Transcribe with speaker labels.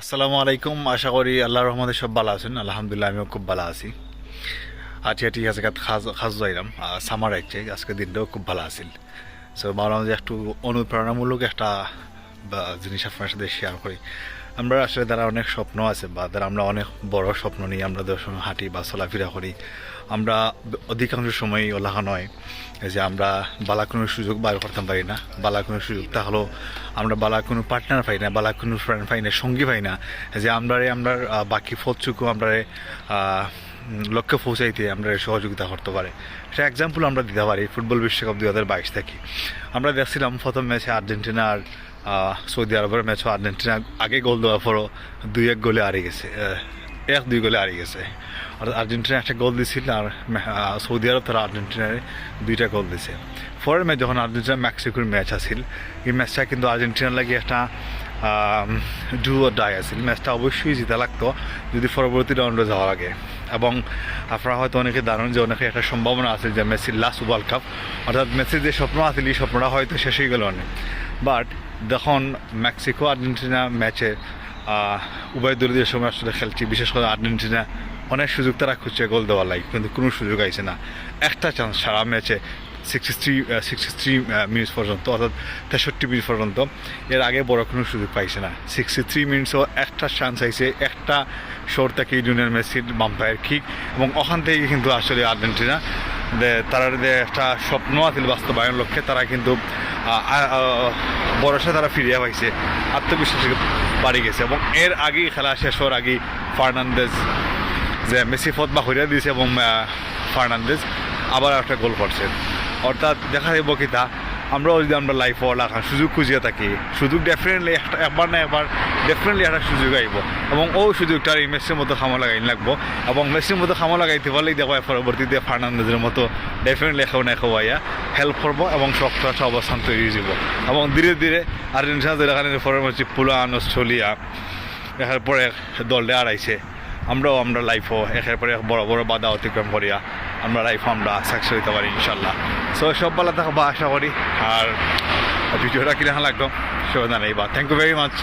Speaker 1: আসসালামু আলাইকুম। আশা করি আল্লাহর রহমতে সব ভালো আছেন। আলহামদুলিল্লাহ আমিও খুব ভালো আছি। আজকে ঠিক আছে খাজ যাইলাম সামার আইছে, আজকে দিনটাও খুব ভালো আছিল। সো ভাবলাম যে একটু অনুপ্রেরণামূলক একটা জিনিস আপনার সাথে শেয়ার করি। আমরা আসলে দ্বারা অনেক স্বপ্ন আছে বা দ্বারা আমরা অনেক বড় স্বপ্ন নিয়ে আমরা সময় হাঁটি বা চলাফেরা করি। আমরা অধিকাংশ সময় ওলাহা নয় যে আমরা বালা কোনো সুযোগ বার করতে পারি না। বালা কোনো সুযোগ তাহলেও আমরা বালা কোনো পার্টনার পাই না, বালা কোনো ফ্রেন্ড পাই না, সঙ্গী পাই না যে আমরা বাকি ফতচুকু আমরা লক্ষ্যে পৌঁছাইতে আমরা সহযোগিতা করতে পারে। সে এক্সাম্পল আমরা দিতে পারি ফুটবল বিশ্বকাপ 2022 থেকে। আমরা দেখছিলাম প্রথম ম্যাচে আর্জেন্টিনা আর সৌদি আরবের ম্যাচও আর্জেন্টিনা আগে গোল দেওয়ার পরও 2-1 গোলে হারিয়ে গেছে, 1-2 গোলে হারিয়ে গেছে। অর্থাৎ আর্জেন্টিনা একটা গোল দিয়েছিল আর সৌদি আরব তারা আর্জেন্টিনার 2টা গোল দিয়েছে। পরের ম্যাচ যখন আর্জেন্টিনা মেক্সিকোর ম্যাচ আসছিল, এই ম্যাচটা কিন্তু আর্জেন্টিনার লাগে একটা ডু অর ডাই আসছিল। ম্যাচটা অবশ্যই জিতা লাগতো যদি পরবর্তী রাউন্ডে যাওয়া লাগে। এবং আপনারা হয়তো অনেকে জানেন যে অনেকে একটা সম্ভাবনা আছে যে মেসির লাস্ট ওয়ার্ল্ড কাপ, অর্থাৎ মেসির যে স্বপ্ন আছিল এই স্বপ্নটা হয়তো শেষ হয়ে গেল অনেক। বাট দেখুন মেক্সিকো আর্জেন্টিনা ম্যাচে উভয় দলীয় সময় আসলে খেলছি, বিশেষ করে আর্জেন্টিনা অনেক সুযোগ তারা খুঁজছে গোল দেওয়ার লাগে, কিন্তু কোনো সুযোগ আইছে না। একটা চান্স সারা ম্যাচে 63 মিনিট পর্যন্ত, অর্থাৎ 63 মিনিট পর্যন্ত, এর আগে বড় কোনো সুযোগ পাইছে না। 63 মিনিটসও একটা চান্স আইছে, একটা শোর থেকে লিওনেল মেসির বাম্পায়ার কিক, এবং ওখান থেকে কিন্তু আসলে আর্জেন্টিনা তারা একটা স্বপ্ন আছিল বাস্তবায়ন লক্ষ্যে তারা কিন্তু ভরসা তারা ফিরিয়ে পাইছে, আত্মবিশ্বাস বাড়ি গেছে। এবং এর আগেই খেলা শেষ হওয়ার আগেই ফার্নান্দেজ যে মেসি ফত বা হইয়া দিয়েছে এবং ফার্নান্দেজ আবার একটা গোল করছে। অর্থাৎ দেখা যাবো কি তা আমরাও যদি আমরা লাইফে লাগান সুযোগ খুঁজিয়ে থাকি, সুযোগ ডেফিনেটলি একবার না একবার ডেফিনেটলি একটা সুযোগ আইব, এবং ও সুযোগটা এই মেসির মতো খামো লাগাই লাগবো। এবং মেসির মতো খামো লাগাইতে পারলেই দেখো পরবর্তীতে ফার্নান্দেজের মতো ডেফিনেটলি এখন খাওয়াইয়া হেল্প করবো এবং শক্ত একটা অবস্থান তৈরি হয়ে যাব। এবং ধীরে ধীরে আর্জেন্টিনা যেখানে পরের হচ্ছে পুলান অস্ট্রেলিয়া এখানে পরে দলটা আড়াইছে, আমরা লাইফও একের পরে বড় বড় বাধা অতিক্রম করিয়া আমরা লাইফও আমরা সাকসেস হইতে পারি ইনশাল্লাহ। সো সব ভালো থাকবো আশা করি। আর ভিডিওটা কিনা লাগতো সব জানাইবা। Thank you very much.